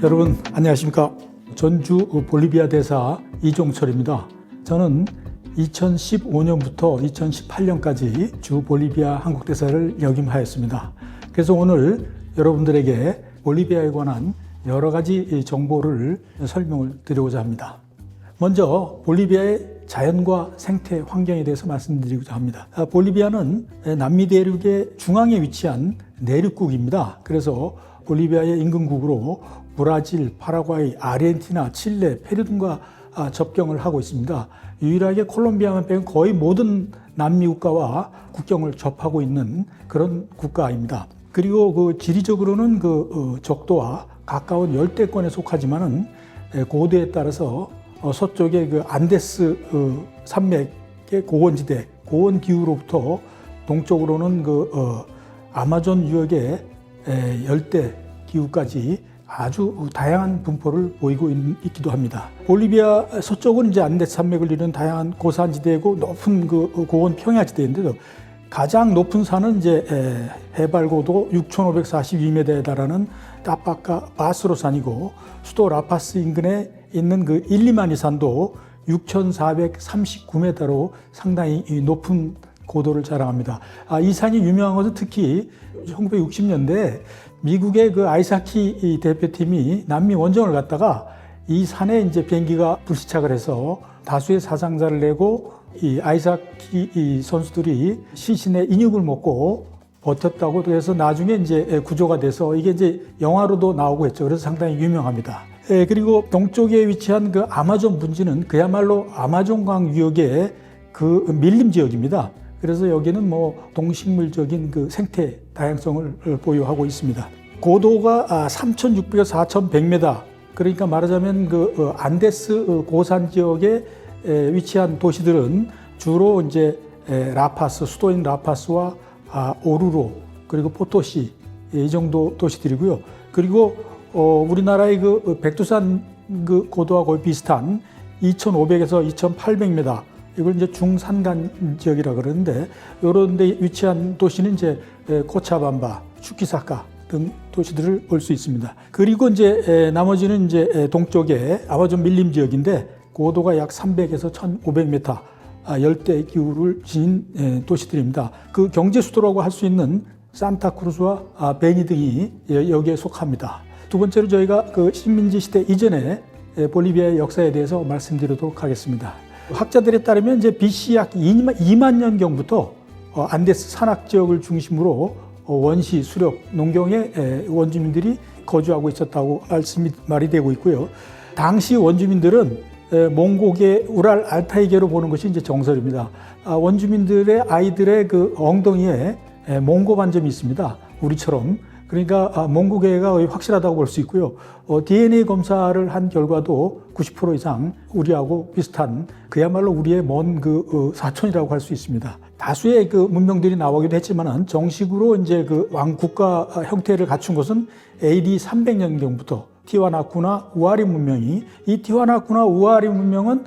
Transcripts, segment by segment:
여러분 안녕하십니까. 전주 볼리비아 대사 이종철입니다. 저는 2015년부터 2018년까지 주 볼리비아 한국 대사를 역임하였습니다. 그래서 오늘 여러분들에게 볼리비아에 관한 여러 가지 정보를 설명을 드리고자 합니다. 먼저 볼리비아의 자연과 생태 환경에 대해서 말씀드리고자 합니다. 볼리비아는 남미 대륙의 중앙에 위치한 내륙국입니다. 그래서 볼리비아의 인근국으로 브라질, 파라과이, 아르헨티나, 칠레, 페루 등과 접경을 하고 있습니다. 유일하게 콜롬비아만 빼면 거의 모든 남미 국가와 국경을 접하고 있는 그런 국가입니다. 그리고 그 지리적으로는 적도와 가까운 열대권에 속하지만은 고도에 따라서 서쪽의 그 안데스 산맥의 고원지대, 고원 기후로부터 동쪽으로는 아마존 유역의 열대 기후까지 아주 다양한 분포를 보이고 있기도 합니다. 볼리비아 서쪽은 이제 안데스 산맥을 이루는 다양한 고산지대고 높은 고원 평야지대인데도 가장 높은 산은 이제 해발 고도 6,542m에 달하는 타파카 바스로 산이고, 수도 라파스 인근에 있는 일리마니 산도 6,439m로 상당히 높은 고도를 자랑합니다. 이 산이 유명한 것은 특히 1960년대 미국의 아이스하키 대표팀이 남미 원정을 갔다가 이 산에 이제 비행기가 불시착을 해서 다수의 사상자를 내고 이 아이스하키 선수들이 시신의 인육을 먹고 버텼다고. 그래서 나중에 이제 구조가 돼서 이게 이제 영화로도 나오고 했죠. 그래서 상당히 유명합니다. 그리고 동쪽에 위치한 아마존 분지는 그야말로 아마존강 유역의 밀림 지역입니다. 그래서 여기는 동식물적인 생태 다양성을 보유하고 있습니다. 고도가 3,600에서 4,100m. 그러니까 말하자면 안데스 고산 지역에 위치한 도시들은 주로 이제 라파스, 수도인 라파스와 오루로, 그리고 포토시, 이 정도 도시들이고요. 그리고 우리나라의 백두산 고도와 거의 비슷한 2,500에서 2,800m, 이걸 이제 중산간 지역이라 그러는데, 이런 데 위치한 도시는 이제 코차밤바, 추키사카 등 도시들을 볼 수 있습니다. 그리고 이제 나머지는 이제 동쪽에 아마존 밀림 지역인데 고도가 약 300에서 1,500m 열대 기후를 지닌 도시들입니다. 그 경제 수도라고 할 수 있는 산타크루스와 베니 등이 여기에 속합니다. 두 번째로 저희가 식민지 시대 이전에 볼리비아의 역사에 대해서 말씀드리도록 하겠습니다. 학자들에 따르면 이제 BC 약 2만 년경부터 안데스 산악 지역을 중심으로 원시, 수렵, 농경의 원주민들이 거주하고 있었다고 말이 되고 있고요. 당시 원주민들은 몽고계, 우랄, 알타이계로 보는 것이 이제 정설입니다. 원주민들의 아이들의 엉덩이에 몽고 반점이 있습니다. 우리처럼. 그러니까 몽고계가 거의 확실하다고 볼 수 있고요. DNA 검사를 한 결과도 90% 이상 우리하고 비슷한, 그야말로 우리의 먼 사촌이라고 할 수 있습니다. 다수의 문명들이 나오기도 했지만 정식으로 이제 왕국가 형태를 갖춘 것은 AD 300년경부터 티와나쿠나 우아리 문명이, 이 티와나쿠나 우아리 문명은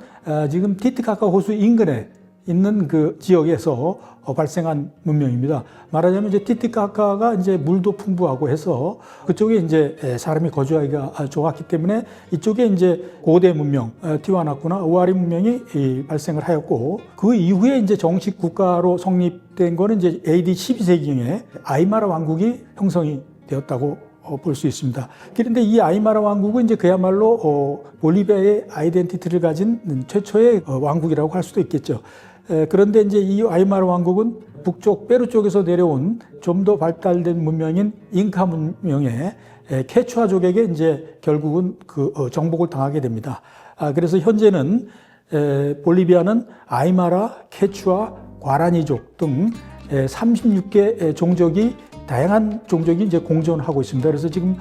지금 티티카카 호수 인근에 있는 지역에서 발생한 문명입니다. 말하자면 이제 티티카카가 이제 물도 풍부하고 해서 그쪽에 이제 사람이 거주하기가 좋았기 때문에 이쪽에 이제 고대 문명, 티와나쿠나 우아리 문명이 발생을 하였고, 그 이후에 이제 정식 국가로 성립된 거는 이제 AD 12세기경에 아이마라 왕국이 형성이 되었다고 볼 수 있습니다. 그런데 이 아이마라 왕국은 이제 그야말로 볼리비아의 아이덴티티를 가진 최초의 왕국이라고 할 수도 있겠죠. 그런데 이제 이 아이마라 왕국은 북쪽 페루 쪽에서 내려온 좀 더 발달된 문명인 잉카 문명의 케추아족에게 이제 결국은 정복을 당하게 됩니다. 그래서 현재는 볼리비아는 아이마라, 케추아, 과라니족 등 36개 종족이, 다양한 종족이 이제 공존하고 있습니다. 그래서 지금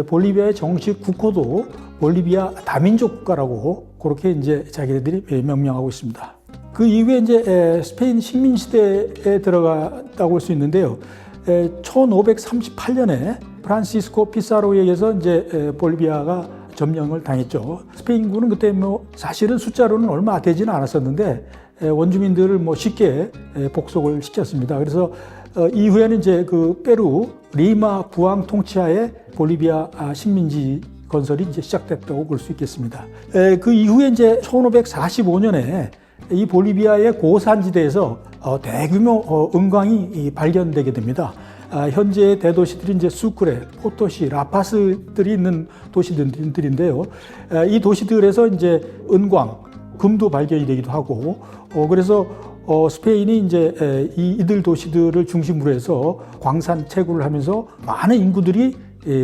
볼리비아의 정식 국호도 볼리비아 다민족 국가라고 그렇게 이제 자기들이 명명하고 있습니다. 그 이후에 이제 스페인 식민 시대에 들어갔다고 볼 수 있는데요. 1538년에 프란시스코 피사로에 의해서 이제 볼리비아가 점령을 당했죠. 스페인군은 그때 사실은 숫자로는 얼마 되지는 않았었는데 원주민들을 쉽게 복속을 시켰습니다. 그래서 이후에는 이제 페루 리마 부앙 통치하에 볼리비아 식민지 건설이 이제 시작됐다고 볼 수 있겠습니다. 그 이후에 이제 1545년에 이 볼리비아의 고산지대에서 대규모 은광이 발견되게 됩니다. 현재의 대도시들이 이제 수크레, 포토시, 라파스들이 있는 도시들인데요. 이 도시들에서 이제 은광, 금도 발견이 되기도 하고, 그래서 스페인이 이제 이들 도시들을 중심으로 해서 광산 채굴을 하면서 많은 인구들이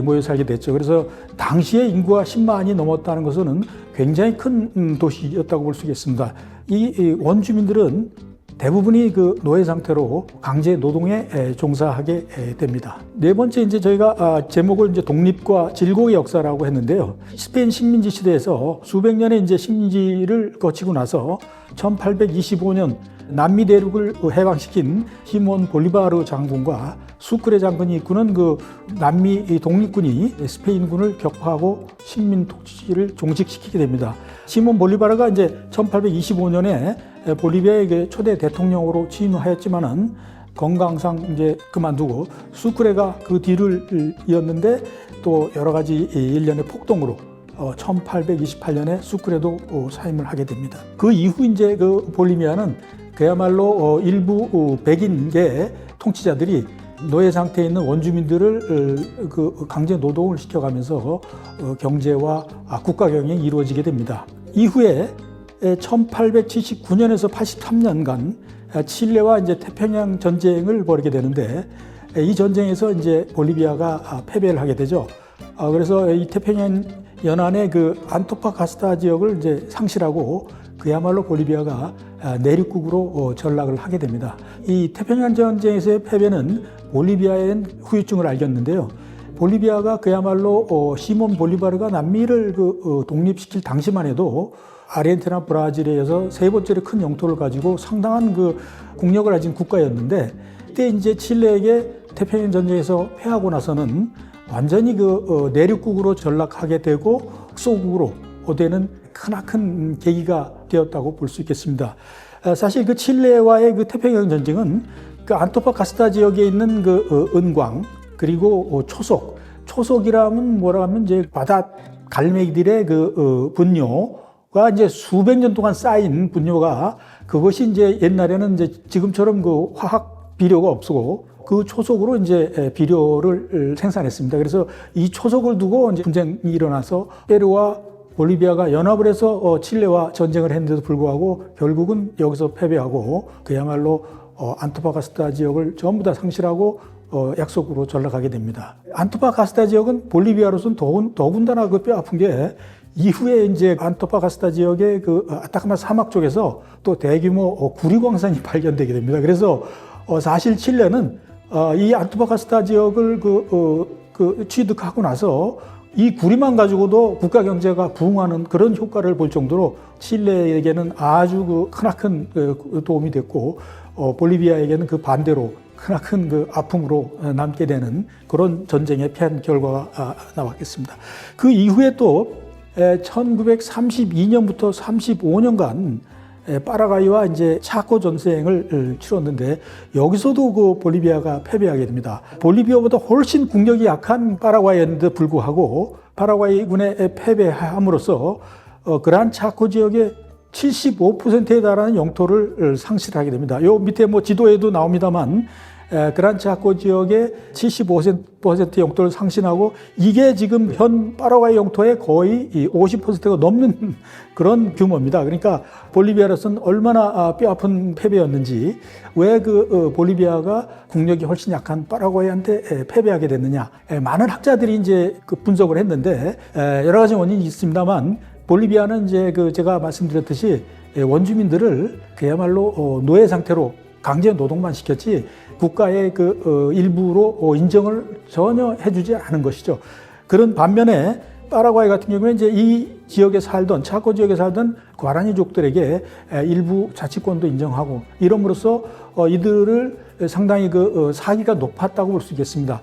모여 살게 됐죠. 그래서 당시에 인구가 10만이 넘었다는 것은 굉장히 큰 도시였다고 볼 수 있겠습니다. 이 원주민들은 대부분이 그 노예 상태로 강제 노동에 종사하게 됩니다. 네 번째 이제 저희가 제목을 이제 독립과 질곡의 역사라고 했는데요. 스페인 식민지 시대에서 수백 년의 이제 식민지를 거치고 나서 1825년 남미 대륙을 해방시킨 시몬 볼리바르 장군과 수크레 장군이 이끄는 그 남미 독립군이 스페인군을 격파하고 식민 통치를 종식시키게 됩니다. 시몬 볼리바르가 이제 1825년에 볼리비아의 초대 대통령으로 취임하였지만은 건강상 이제 그만두고 수크레가 그 뒤를 이었는데 또 여러 가지 일련의 폭동으로 1828년에 수크레도 사임을 하게 됩니다. 그 이후 이제 그 볼리비아는 그야말로 일부 백인계 통치자들이 노예 상태에 있는 원주민들을 그 강제 노동을 시켜가면서 경제와 국가 경영이 이루어지게 됩니다. 이후에 1879년에서 83년간 칠레와 이제 태평양 전쟁을 벌이게 되는데 이 전쟁에서 이제 볼리비아가 패배를 하게 되죠. 그래서 이 태평양 연안의 그 안토파카스타 지역을 이제 상실하고 그야말로 볼리비아가 내륙국으로 전락을 하게 됩니다. 이 태평양 전쟁에서의 패배는 볼리비아엔 후유증을 안겼는데요. 볼리비아가 그야말로 시몬 볼리바르가 남미를 독립시킬 당시만 해도 아르헨티나, 브라질에 이어서 세 번째로 큰 영토를 가지고 상당한 그 국력을 가진 국가였는데 그때 이제 칠레에게 태평양 전쟁에서 패하고 나서는 완전히 그 내륙국으로 전락하게 되고 속국으로 되는 크나큰 계기가 되었다고 볼 수 있겠습니다. 사실 그 칠레와의 그 태평양 전쟁은 그 안토파카스타 지역에 있는 그 은광 그리고 초석이라면 뭐라 하면 이제 바다 갈매기들의 그 분뇨가 이제 수백 년 동안 쌓인 분뇨가 그것이 이제 옛날에는 이제 지금처럼 그 화학 비료가 없고 그 초석으로 이제 비료를 생산했습니다. 그래서 이 초석을 두고 이제 분쟁이 일어나서 페루와 볼리비아가 연합을 해서 칠레와 전쟁을 했는데도 불구하고 결국은 여기서 패배하고 그야말로 안토파카스타 지역을 전부 다 상실하고 약속으로 전락하게 됩니다. 안토파카스타 지역은 볼리비아로서는 더군다나 그 뼈 아픈 게 이후에 이제 안토파카스타 지역의 그 아타카마 사막 쪽에서 또 대규모 구리광산이 발견되게 됩니다. 그래서 사실 칠레는 이 안토파카스타 지역을 취득하고 나서 이 구리만 가지고도 국가 경제가 부흥하는 그런 효과를 볼 정도로 칠레에게는 아주 그 크나큰 도움이 됐고 볼리비아에게는 그 반대로 크나큰 그 아픔으로 남게 되는 그런 전쟁에 패한 결과가 나왔겠습니다. 그 이후에 또 1932년부터 35년간 파라과이와 이제 차코 전쟁을 치렀는데 여기서도 그 볼리비아가 패배하게 됩니다. 볼리비아보다 훨씬 국력이 약한 파라과이였는데 불구하고 파라과이군에 패배함으로써 그란 차코 지역의 75%에 달하는 영토를 상실하게 됩니다. 요 밑에 뭐 지도에도 나옵니다만 그란 차코 지역의 75% 영토를 상실하고 이게 지금 현 파라과이 영토의 거의 50%가 넘는 그런 규모입니다. 그러니까 볼리비아로서는 얼마나 뼈아픈 패배였는지 왜 그 볼리비아가 국력이 훨씬 약한 파라과이한테 패배하게 됐느냐. 많은 학자들이 이제 그 분석을 했는데 여러 가지 원인이 있습니다만 볼리비아는 이제 제가 말씀드렸듯이 원주민들을 그야말로 노예 상태로 강제 노동만 시켰지 국가의 그 일부로 인정을 전혀 해주지 않은 것이죠. 그런 반면에 파라과이 같은 경우에 이제 이 지역에 살던 차코 지역에 살던 과라니족들에게 일부 자치권도 인정하고 이름으로써 이들을 상당히 그 사기가 높았다고 볼 수 있겠습니다.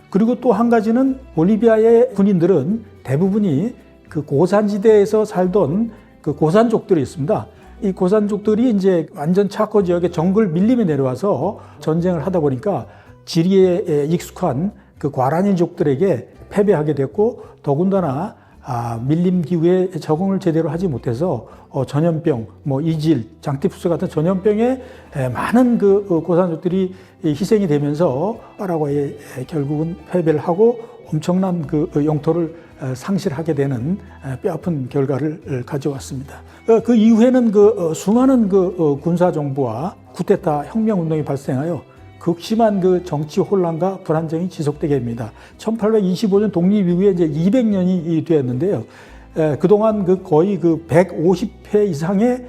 그리고 또 한 가지는 볼리비아의 군인들은 대부분이 그 고산지대에서 살던 그 고산족들이 있습니다. 이 고산족들이 이제 완전 차코 지역의 정글 밀림에 내려와서 전쟁을 하다 보니까 지리에 익숙한 그 과라니족들에게 패배하게 됐고 더군다나 밀림 기후에 적응을 제대로 하지 못해서 전염병, 이질, 장티푸스 같은 전염병에 많은 그 고산족들이 희생이 되면서 파라과이에 결국은 패배를 하고 엄청난 그 영토를 상실하게 되는 뼈아픈 결과를 가져왔습니다. 그 이후에는 수많은 군사 정부와 쿠데타 혁명 운동이 발생하여 극심한 정치 혼란과 불안정이 지속되게 됩니다. 1825년 독립 이후에 이제 200년이 되었는데요. 그동안 거의 150회 이상의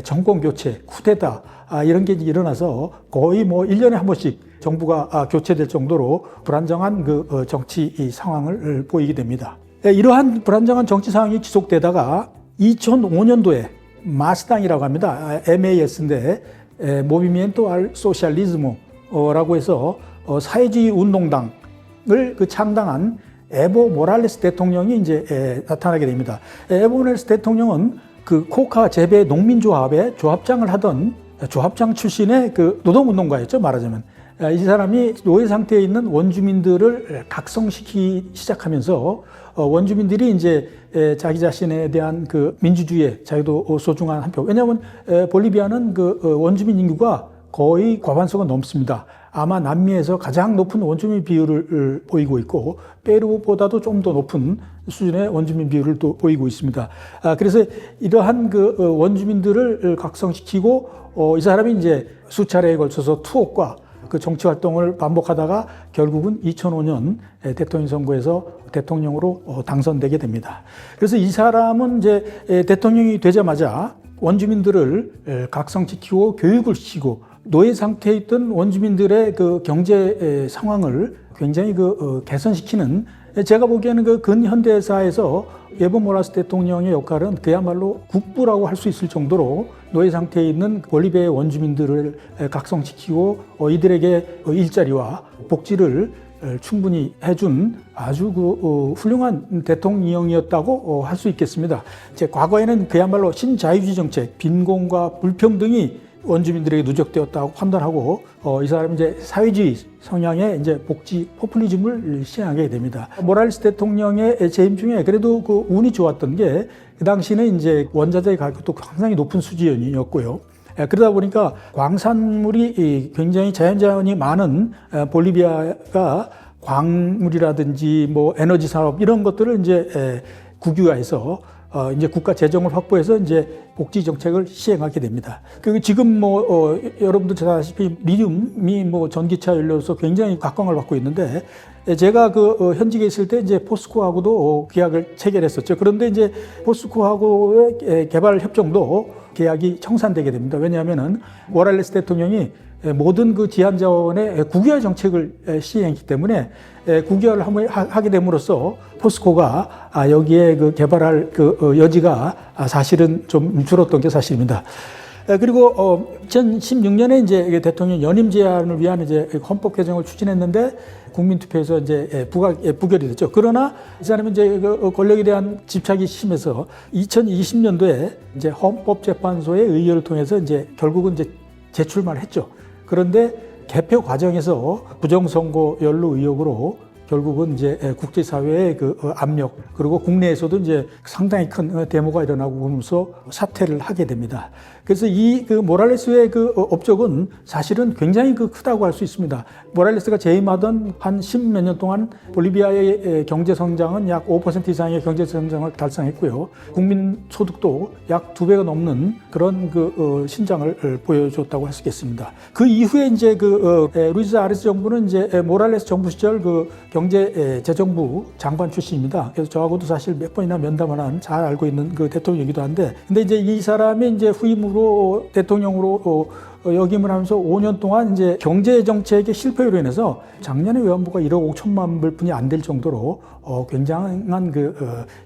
정권 교체, 쿠데타 이런 게 일어나서 거의 1년에 한 번씩 정부가 교체될 정도로 불안정한 정치 상황을 보이게 됩니다. 이러한 불안정한 정치 상황이 지속되다가 2005년도에 마스당이라고 합니다. MAS인데 모비멘토 알 소셜리즈모라고 해서 사회주의 운동당을 창당한 에보 모랄레스 대통령이 이제 나타나게 됩니다. 에보 모랄레스 대통령은 코카 재배 농민조합의 조합장을 하던 조합장 출신의 노동운동가였죠, 말하자면. 이 사람이 노예 상태에 있는 원주민들을 각성시키기 시작하면서 원주민들이 이제 자기 자신에 대한 민주주의에 자기도 소중한 한 표. 왜냐하면 볼리비아는 원주민 인구가 거의 과반수가 넘습니다. 아마 남미에서 가장 높은 원주민 비율을 보이고 있고 페루보다도 좀 더 높은 수준의 원주민 비율을 또 보이고 있습니다. 그래서 이러한 원주민들을 각성시키고 이 사람이 이제 수차례에 걸쳐서 투옥과 정치 활동을 반복하다가 결국은 2005년 대통령 선거에서 대통령으로 당선되게 됩니다. 그래서 이 사람은 이제 대통령이 되자마자 원주민들을 각성시키고 교육을 시키고 노예 상태에 있던 원주민들의 경제 상황을 굉장히 개선시키는, 제가 보기에는 근현대사에서 에보 모랄레스 대통령의 역할은 그야말로 국부라고 할 수 있을 정도로 노예 상태에 있는 볼리비아의 원주민들을 각성시키고 이들에게 일자리와 복지를 충분히 해준 아주 훌륭한 대통령이었다고 할 수 있겠습니다. 과거에는 그야말로 신자유주의 정책, 빈곤과 불평등이 원주민들에게 누적되었다고 판단하고 이 사람은 이제 사회주의 성향의 이제 복지 포퓰리즘을 시행하게 됩니다. 모랄레스 대통령의 재임 중에 그래도 운이 좋았던 게 그 당시는 이제 원자재의 가격도 상당히 높은 수준이었고요. 그러다 보니까 광산물이 굉장히 자연자원이 많은 볼리비아가 광물이라든지 에너지 산업 이런 것들을 이제 국유화해서 이제 국가 재정을 확보해서 이제 복지 정책을 시행하게 됩니다. 지금 여러분들 잘 아시다시피 리튬이 전기차 연료로서 굉장히 각광을 받고 있는데, 제가 현직에 있을 때 이제 포스코하고도 계약을 체결했었죠. 그런데 이제 포스코하고의 개발 협정도 계약이 청산되게 됩니다. 왜냐하면은 모랄레스 대통령이 모든 지한 자원의 국유화 정책을 시행했기 때문에 국유화를 한번 하게 됨으로써 포스코가 여기에 개발할 여지가 사실은 좀 줄었던 게 사실입니다. 그리고 2016년에 이제 대통령 연임 제한을 위한 이제 헌법 개정을 추진했는데 국민투표에서 이제 부결이 됐죠. 그러나 이 사람은 이제 권력에 대한 집착이 심해서 2020년도에 이제 헌법재판소의 의결을 통해서 이제 결국은 이제 제출만 했죠. 그런데 개표 과정에서 부정선거 연루 의혹으로 결국은 이제 국제사회의 압력, 그리고 국내에서도 이제 상당히 큰 데모가 일어나고 그러면서 사퇴를 하게 됩니다. 그래서 이 모랄레스의 업적은 사실은 굉장히 크다고 할 수 있습니다. 모랄레스가 재임하던 한 10몇 년 동안 볼리비아의 경제 성장은 약 5% 이상의 경제 성장을 달성했고요. 국민 소득도 약 2배가 넘는 그런 신장을 보여줬다고 할 수 있겠습니다. 그 이후에 이제 루이스 아레스 정부는 이제 모랄레스 정부 시절 경제재정부 장관 출신입니다. 그래서 저하고도 사실 몇 번이나 면담을 한 잘 알고 있는 대통령이기도 한데, 근데 이제 이 사람이 이제 후임으로 대통령으로 역임을 하면서 5년 동안 이제 경제정책의 실패로 인해서 작년에 외환부가 1억 5천만 불뿐이 안 될 정도로 굉장한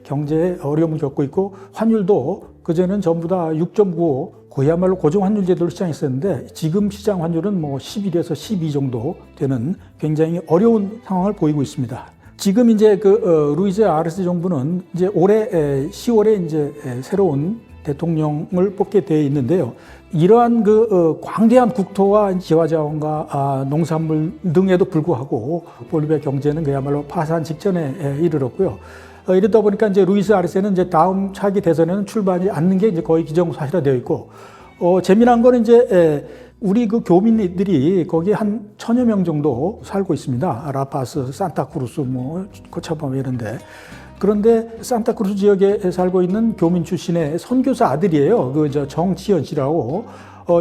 경제에 어려움을 겪고 있고, 환율도 그전에는 전부 다 6.95 그야말로 고정 환율 제도를 시장했었는데 지금 시장 환율은 11에서 12 정도 되는 굉장히 어려운 상황을 보이고 있습니다. 지금 이제 루이스 아레스 정부는 이제 올해 10월에 이제 새로운 대통령을 뽑게 되어 있는데요. 이러한 광대한 국토와 지화자원과 농산물 등에도 불구하고 볼리비아 경제는 그야말로 파산 직전에 이르렀고요. 이러다 보니까 이제 루이스 아르세는 이제 다음 차기 대선에는 출마하지 않는 게 이제 거의 기정사실화 되어 있고, 재미난 거는 이제 우리 교민들이 거기 한 1000여 명 정도 살고 있습니다. 라파스, 산타크루스, 코차바마 이런데. 그런데 산타크루스 지역에 살고 있는 교민 출신의 선교사 아들이에요. 정치현 씨라고.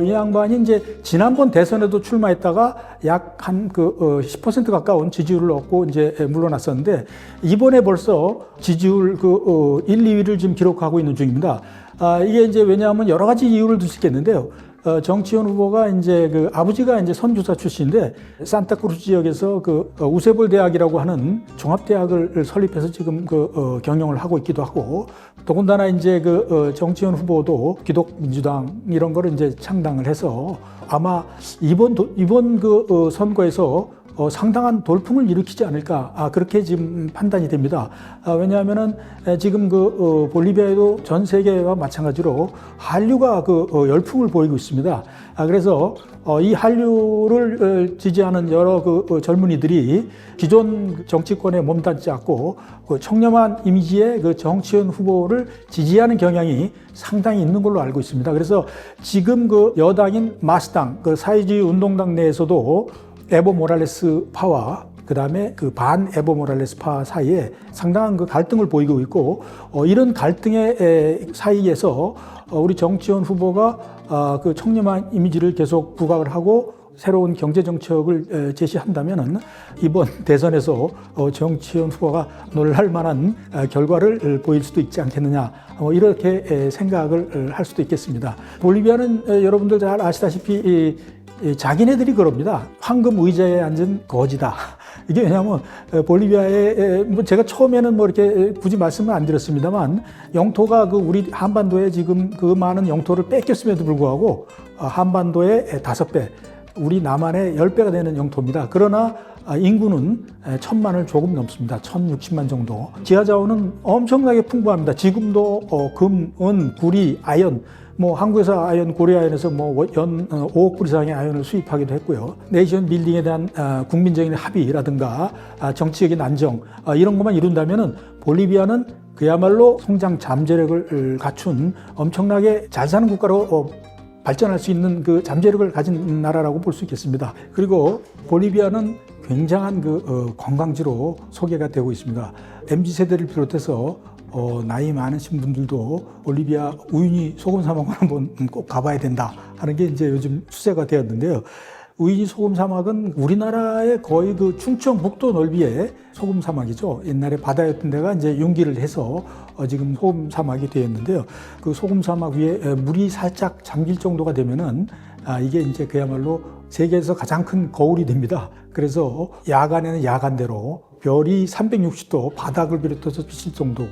이 양반이 이제 지난번 대선에도 출마했다가 약 한 10% 가까운 지지율을 얻고 이제 물러났었는데, 이번에 벌써 지지율 1, 2위를 지금 기록하고 있는 중입니다. 이게 이제 왜냐하면 여러 가지 이유를 들 수 있겠는데요. 정치현 후보가 이제 아버지가 이제 선교사 출신인데 산타크루스 지역에서 우세볼 대학이라고 하는 종합대학을 설립해서 지금 경영을 하고 있기도 하고, 더군다나 이제 정치현 후보도 기독민주당 이런 거를 이제 창당을 해서 아마 이번 선거에서 상당한 돌풍을 일으키지 않을까, 그렇게 지금 판단이 됩니다. 왜냐하면은 지금 볼리비아에도 전 세계와 마찬가지로 한류가 열풍을 보이고 있습니다. 그래서 이 한류를 지지하는 여러 젊은이들이 기존 정치권에 몸담지 않고 청렴한 이미지의 정치현 후보를 지지하는 경향이 상당히 있는 걸로 알고 있습니다. 그래서 지금 여당인 마스당, 사회주의 운동당 내에서도 에보 모랄레스 파와 그다음에 반 에보 모랄레스 파 사이에 상당한 갈등을 보이고 있고, 이런 갈등의 사이에서 우리 정치현 후보가 청렴한 이미지를 계속 부각을 하고 새로운 경제 정책을 제시한다면은 이번 대선에서 정치현 후보가 놀랄 만한 결과를 보일 수도 있지 않겠느냐, 이렇게 생각을 할 수도 있겠습니다. 볼리비아는 여러분들 잘 아시다시피 자기네들이 그럽니다. 황금 의자에 앉은 거지다. 이게 왜냐하면 볼리비아에 제가 처음에는 이렇게 굳이 말씀을 안 드렸습니다만, 영토가 우리 한반도에 지금 많은 영토를 뺏겼음에도 불구하고 한반도의 5배, 우리 남한의 10배가 되는 영토입니다. 그러나 인구는 1000만을 조금 넘습니다. 1060만 정도. 지하자원은 엄청나게 풍부합니다. 지금도 금, 은, 구리, 아연, 한국에서 아연, 고려아연에서 연 5억 불 이상의 아연을 수입하기도 했고요. 네이션 빌딩에 대한 국민적인 합의라든가 정치적인 안정, 이런 것만 이룬다면은 볼리비아는 그야말로 성장 잠재력을 갖춘 엄청나게 잘 사는 국가로 발전할 수 있는 잠재력을 가진 나라라고 볼 수 있겠습니다. 그리고 볼리비아는 굉장한 관광지로 소개가 되고 있습니다. MZ세대를 비롯해서 나이 많으신 분들도 볼리비아 우유니 소금 사막을 한번 꼭 가봐야 된다 하는 게 이제 요즘 추세가 되었는데요. 우유니 소금 사막은 우리나라의 거의 충청북도 넓이의 소금 사막이죠. 옛날에 바다였던 데가 이제 융기를 해서 지금 소금 사막이 되었는데요. 소금 사막 위에 물이 살짝 잠길 정도가 되면은 이게 이제 그야말로 세계에서 가장 큰 거울이 됩니다. 그래서 야간에는 야간대로 별이 360도 바닥을 비롯해서 비칠 정도고,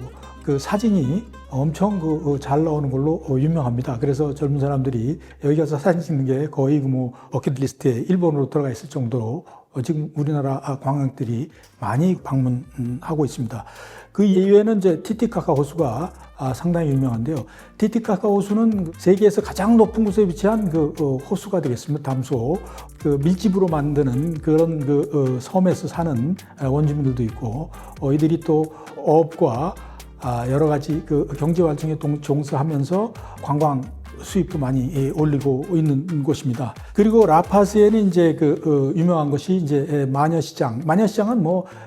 사진이 엄청 잘 나오는 걸로 유명합니다. 그래서 젊은 사람들이 여기 가서 사진 찍는 게 거의 버킷리스트에 일본으로 들어가 있을 정도로 지금 우리나라 관광객들이 많이 방문하고 있습니다. 그 이외에는 이제 티티카카 호수가 상당히 유명한데요. 티티카카 호수는 세계에서 가장 높은 곳에 위치한 호수가 되겠습니다. 담소. 밀집으로 만드는 그런 섬에서 사는 원주민들도 있고, 이들이 또 어업과 여러 가지 경제 활동에 종사하면서 관광 수입도 많이 올리고 있는 곳입니다. 그리고 라파스에는 이제 유명한 것이 이제 마녀시장. 마녀시장은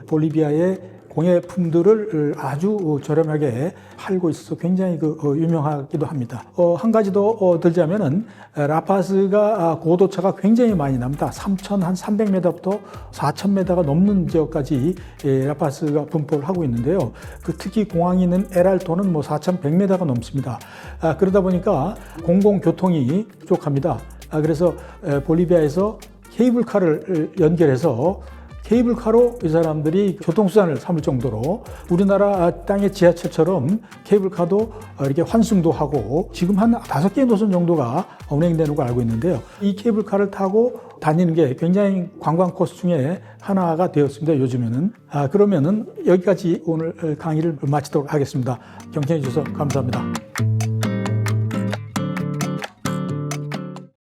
볼리비아의 공예품들을 아주 저렴하게 팔고 있어서 굉장히 유명하기도 합니다. 한 가지 더 들자면은 라파스가 고도차가 굉장히 많이 납니다. 3,300m부터 4,000m가 넘는 지역까지 라파스가 분포를 하고 있는데요. 특히 공항이 있는 에랄토는 4,100m가 넘습니다. 그러다 보니까 공공교통이 부족합니다. 그래서 볼리비아에서 케이블카를 연결해서 케이블카로 이 사람들이 교통수단을 삼을 정도로 우리나라 땅의 지하철처럼 케이블카도 이렇게 환승도 하고 지금 한 5개의 노선 정도가 운행되는 걸 알고 있는데요. 이 케이블카를 타고 다니는 게 굉장히 관광 코스 중에 하나가 되었습니다. 요즘에는. 그러면은 여기까지 오늘 강의를 마치도록 하겠습니다. 경청해 주셔서 감사합니다.